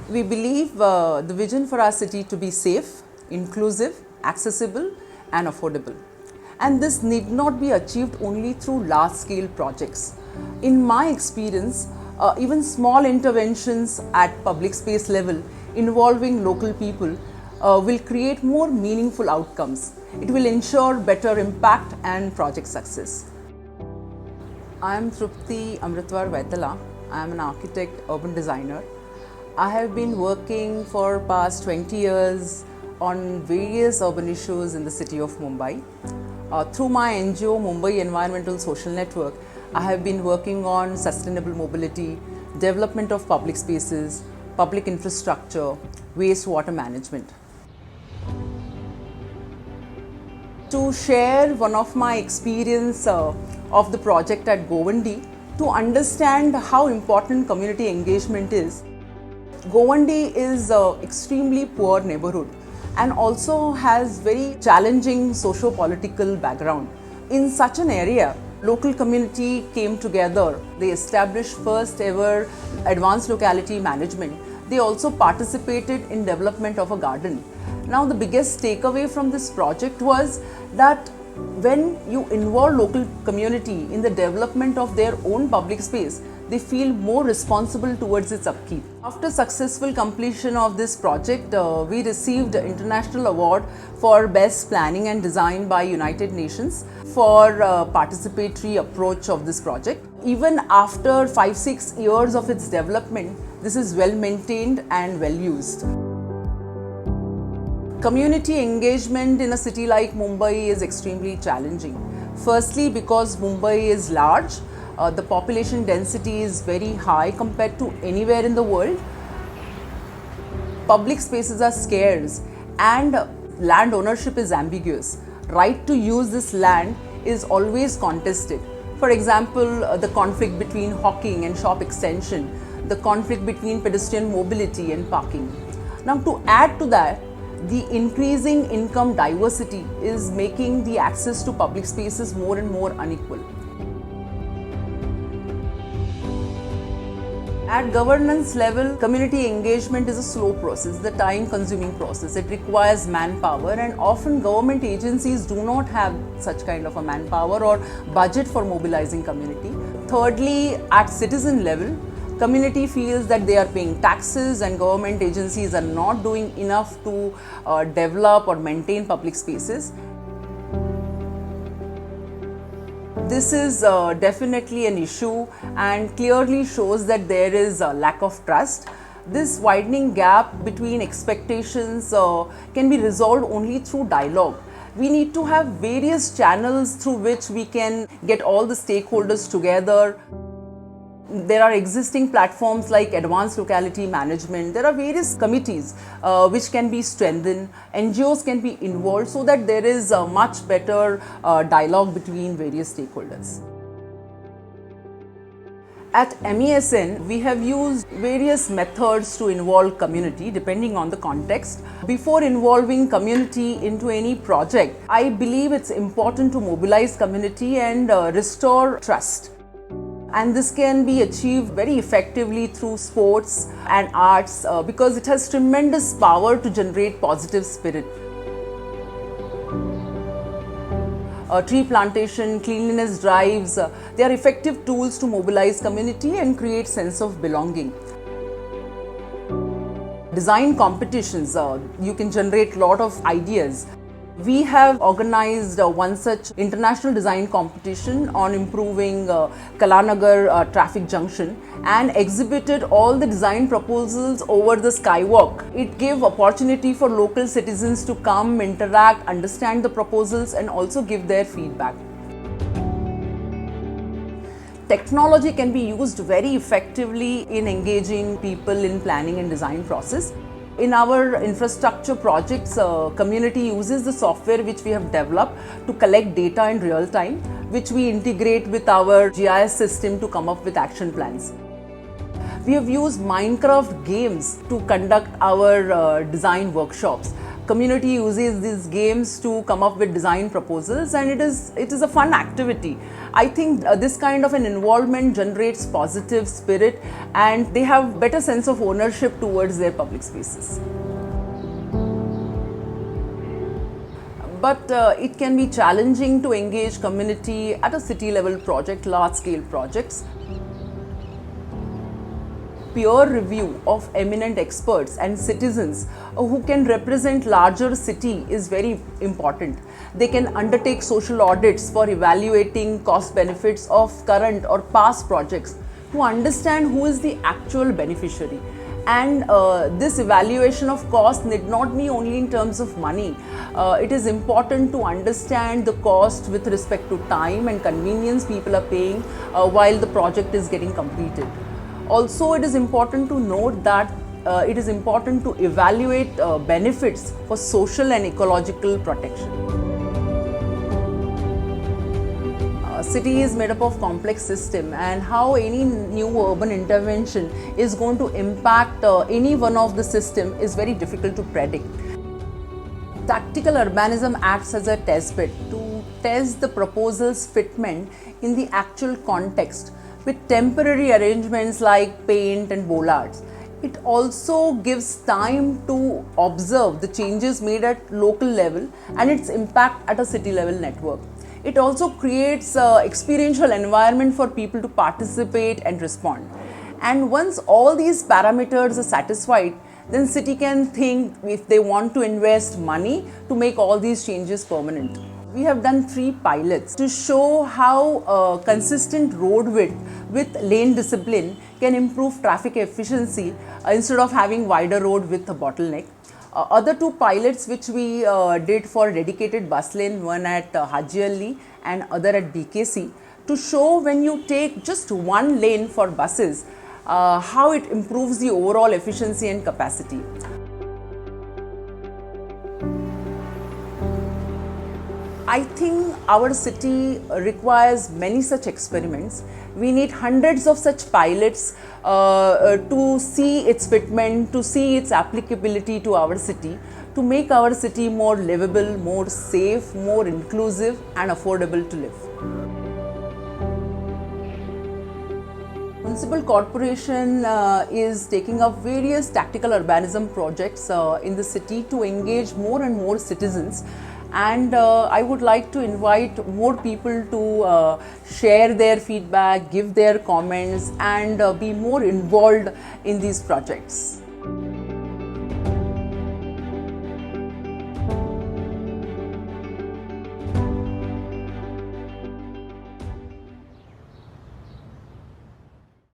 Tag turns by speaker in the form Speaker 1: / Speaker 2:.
Speaker 1: We believe the vision for our city to be safe, inclusive, accessible and affordable. And this need not be achieved only through large-scale projects. In my experience, even small interventions at public space level involving local people will create more meaningful outcomes. It will ensure better impact and project success. I am Trupti Vaitla. I am an architect, urban designer. I have been working for past 20 years on various urban issues in the city of Mumbai. Through my NGO, Mumbai Environmental Social Network, I have been working on sustainable mobility, development of public spaces, public infrastructure, wastewater management. To share one of my experience of the project at Govandi, to understand how important community engagement is. Govandi is an extremely poor neighborhood and also has very challenging socio-political background. In such an area, local community came together. They established first ever advanced locality management. They also participated in development of a garden. Now the biggest takeaway from this project was that when you involve local community in the development of their own public space, they feel more responsible towards its upkeep. After successful completion of this project, we received an international award for best planning and design by United Nations for participatory approach of this project. Even after 5-6 years of its development, this is well maintained and well used. Community engagement in a city like Mumbai is extremely challenging. Firstly, because Mumbai is large, the population density is very high compared to anywhere in the world. Public spaces are scarce and land ownership is ambiguous. Right to use this land is always contested. For example, the conflict between hawking and shop extension, the conflict between pedestrian mobility and parking. Now, to add to that, the increasing income diversity is making the access to public spaces more and more unequal. At governance level, community engagement is a slow process, the time-consuming process. It requires manpower and often government agencies do not have such kind of a manpower or budget for mobilizing community. Thirdly, at citizen level, community feels that they are paying taxes and government agencies are not doing enough to develop or maintain public spaces. This is definitely an issue and clearly shows that there is a lack of trust. This widening gap between expectations can be resolved only through dialogue. We need to have various channels through which we can get all the stakeholders together. There are existing platforms like advanced locality management. There are various committees which can be strengthened. NGOs can be involved so that there is a much better dialogue between various stakeholders. At MESN, we have used various methods to involve community depending on the context. Before involving community into any project, I believe it's important to mobilize community and restore trust. And this can be achieved very effectively through sports and arts because it has tremendous power to generate positive spirit. Tree plantation, cleanliness drives, they are effective tools to mobilize community and create sense of belonging. Design competitions, you can generate a lot of ideas. We have organized one such international design competition on improving Kalanagar traffic junction and exhibited all the design proposals over the skywalk. It gave opportunity for local citizens to come, interact, understand the proposals and also give their feedback. Technology can be used very effectively in engaging people in planning and design process. In our infrastructure projects, community uses the software which we have developed to collect data in real time, which we integrate with our GIS system to come up with action plans. We have used Minecraft games to conduct our design workshops. community uses these games to come up with design proposals, and it is a fun activity. I think this kind of an involvement generates positive spirit, and they have better sense of ownership towards their public spaces. But it can be challenging to engage community at a city level project, large scale projects. Peer review of eminent experts and citizens who can represent larger city is very important. They can undertake social audits for evaluating cost benefits of current or past projects to understand who is the actual beneficiary. And this evaluation of cost need not be only in terms of money. It is important to understand the cost with respect to time and convenience people are paying while the project is getting completed. Also, it is important to note that it is important to evaluate benefits for social and ecological protection. City is made up of complex system, and how any new urban intervention is going to impact any one of the system is very difficult to predict. Tactical urbanism acts as a test bed to test the proposal's fitment in the actual context with temporary arrangements like paint and bollards. It also gives time to observe the changes made at local level and its impact at a city level network. It also creates an experiential environment for people to participate and respond. And once all these parameters are satisfied, then city can think if they want to invest money to make all these changes permanent. We have done 3 pilots to show how consistent road width with lane discipline can improve traffic efficiency instead of having wider road with a bottleneck. Other 2 pilots which we did for dedicated bus lane, one at Haji Ali and other at BKC, to show when you take just one lane for buses, how it improves the overall efficiency and capacity. I think our city requires many such experiments. We need hundreds of such pilots to see its fitment, to see its applicability to our city, to make our city more livable, more safe, more inclusive and affordable to live. Municipal Corporation is taking up various tactical urbanism projects in the city to engage more and more citizens. And I would like to invite more people to share their feedback, give their comments and be more involved in these projects.